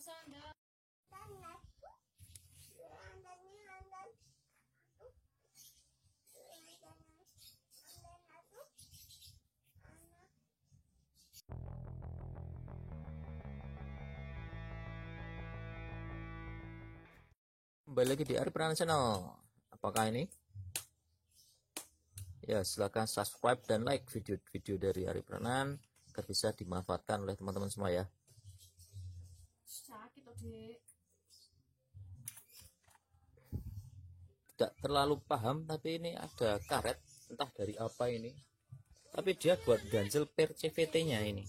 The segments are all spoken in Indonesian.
Kembali lagi di Ari Pranan Channel. Apakah ini? Ya, silahkan subscribe dan like video-video dari Ari Pranan agar bisa dimanfaatkan oleh teman-teman semua ya. Tidak terlalu paham, tapi ini ada karet, entah dari apa ini. Tapi dia buat ganjel per CVT-nya ini.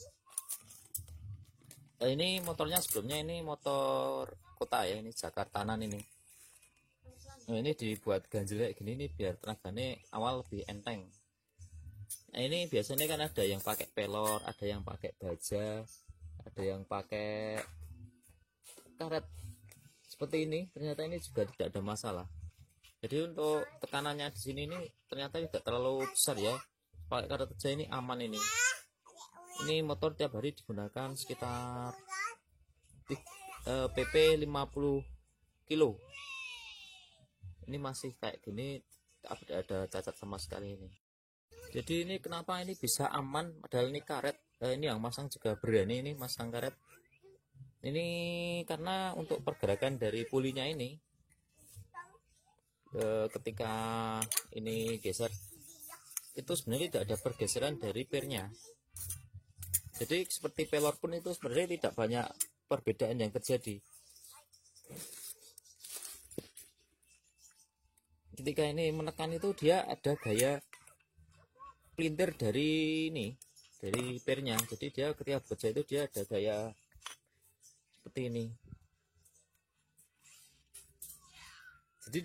Ini motornya sebelumnya ini motor kota ya, ini Jakartanan ini. Nah, ini dibuat ganjil kayak gini nih biar tenaganya awal lebih enteng. Nah, ini biasanya kan ada yang pakai pelor, ada yang pakai baja, ada yang pakai karet seperti ini. Ternyata ini juga tidak ada masalah. Jadi untuk tekanannya di sini ini ternyata tidak terlalu besar ya. Pakai karet aja ini aman ini. Ini motor tiap hari digunakan sekitar PP 50 kilo. Ini masih kayak gini, tidak ada cacat sama sekali ini. Jadi ini kenapa ini bisa aman padahal ini karet, ini yang masang juga berani ini masang karet ini, karena untuk pergerakan dari pulinya ini ketika ini geser itu sebenarnya tidak ada pergeseran dari pernya. Jadi seperti pelor pun itu sebenarnya tidak banyak perbedaan yang terjadi. Ketika ini menekan itu dia ada gaya pelintir dari ini, dari pernya. Jadi dia ketika bekerja itu dia ada gaya seperti ini. Jadi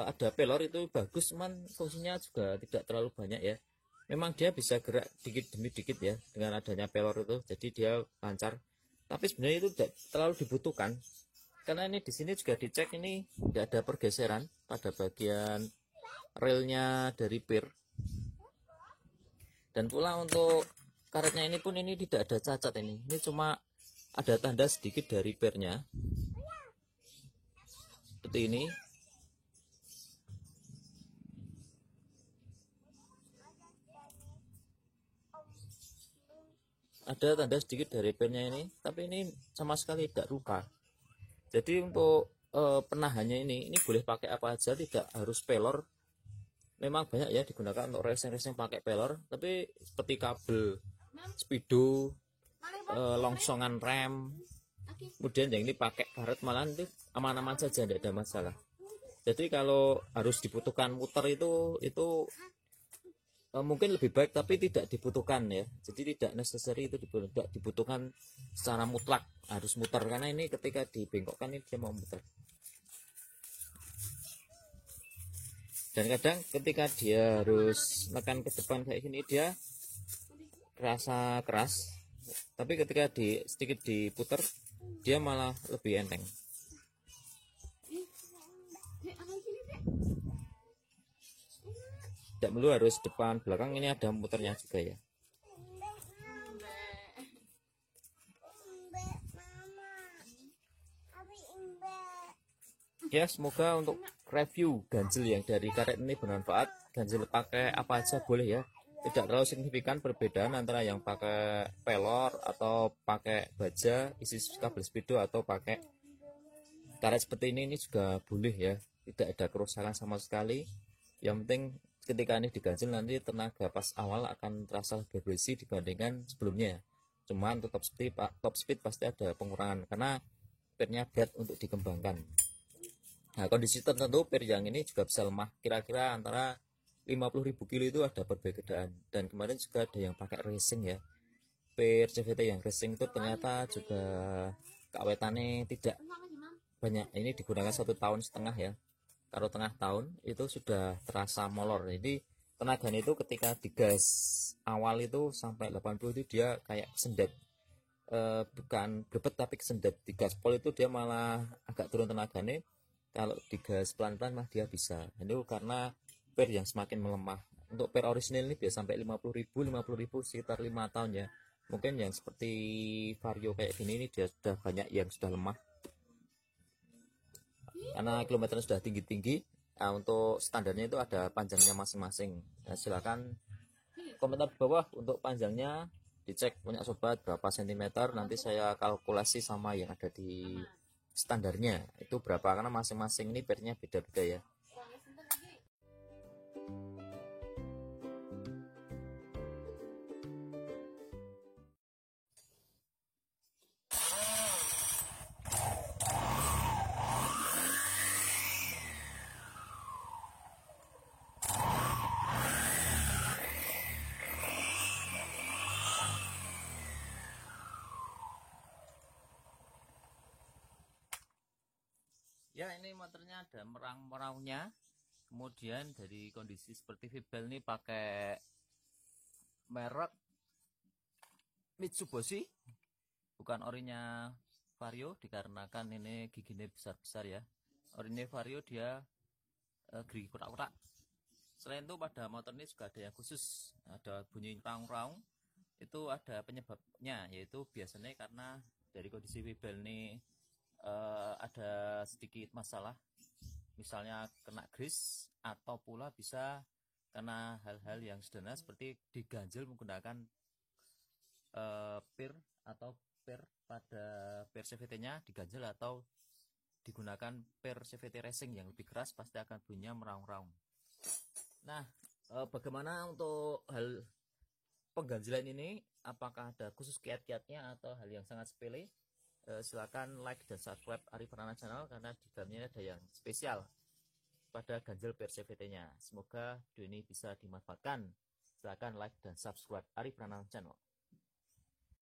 ada pelor itu bagus, cuman fungsinya juga tidak terlalu banyak ya. Memang dia bisa gerak dikit demi dikit ya dengan adanya pelor itu, jadi dia lancar. Tapi sebenarnya itu tidak terlalu dibutuhkan. Karena ini di sini juga dicek ini tidak ada pergeseran pada bagian relnya dari per. Dan pula untuk karetnya ini pun ini tidak ada cacat ini. Ini cuma ada tanda sedikit dari pernya. Seperti ini. Ada tanda sedikit dari pernya ini, tapi ini sama sekali tidak rupa. Jadi untuk penahannya ini boleh pakai apa aja, tidak harus pelor. Memang banyak ya digunakan untuk racing-racing pakai pelor, tapi seperti kabel speedo, longsongan rem, kemudian yang ini pakai karet malah itu aman-aman saja, tidak ada masalah. Jadi kalau harus dibutuhkan muter itu mungkin lebih baik, tapi tidak dibutuhkan ya. Jadi tidak necessary itu tidak dibutuhkan secara mutlak harus muter, karena ini ketika dibengkokkan ini dia mau muter. Dan kadang ketika dia harus menekan ke depan kayak gini dia rasa keras, tapi ketika sedikit diputer dia malah lebih enteng. Tidak perlu harus depan belakang, ini ada muternya juga ya. Ya, semoga untuk review ganjil yang dari karet ini bermanfaat. Ganjil pakai apa aja boleh ya, tidak terlalu signifikan perbedaan antara yang pakai pelor atau pakai baja isi kabel speedo atau pakai karet seperti ini juga boleh ya, tidak ada kerusakan sama sekali. Yang penting ketika ini diganjil nanti tenaga pas awal akan terasa lebih bersih dibandingkan sebelumnya. Cuman untuk top speed pasti ada pengurangan karena pernya berat untuk dikembangkan. Nah, kondisi tertentu per yang ini juga bisa lemah, kira-kira antara 50.000 kilo itu ada perbedaan. Dan kemarin juga ada yang pakai racing ya, per CVT yang racing itu ternyata juga keawetannya tidak banyak. Ini digunakan 1,5 tahun ya, kalau tengah tahun itu sudah terasa molor. Jadi tenaganya itu ketika digas awal itu sampai 80 itu dia kayak kesendat, bukan berbet tapi kesendat. Digas pol itu dia malah agak turun tenaganya, kalau digas pelan-pelan mah dia bisa. Itu karena per yang semakin melemah. Untuk per orisinil ini biasa sampai 50.000 sekitar 5 tahun ya. Mungkin yang seperti Vario kayak gini ini dia sudah banyak yang sudah lemah karena kilometernya sudah tinggi-tinggi. Nah, untuk standarnya itu ada panjangnya masing-masing. Nah, silakan komentar di bawah untuk panjangnya, dicek punya sobat berapa sentimeter, nanti saya kalkulasi sama yang ada di standarnya itu berapa, karena masing-masing ini pernya beda-beda ya. Ya, ini motornya ada merang-meraunya. Kemudian dari kondisi seperti Vibel ini pakai merek Mitsubishi, bukan orinya Vario, dikarenakan ini giginya besar-besar ya. Orinya Vario dia gigi kotak-kotak. Selain itu pada motor ini juga ada yang khusus, ada bunyi raung-raung. Itu ada penyebabnya, yaitu biasanya karena dari kondisi Vibel ini ada sedikit masalah, misalnya kena grease atau pula bisa karena hal-hal yang sederhana seperti diganjel menggunakan pir atau pir pada pir CVT-nya diganjel atau digunakan pir CVT racing yang lebih keras, pasti akan bunyinya meraung-raung. Nah, bagaimana untuk hal pengganjilan ini? Apakah ada khusus kiat-kiatnya atau hal yang sangat sepele? Silakan like dan subscribe Arif Pranana Channel, karena di dalamnya ada yang spesial pada ganjel pir CVT-nya. Semoga video ini bisa dimanfaatkan. Silakan like dan subscribe Arif Pranana Channel.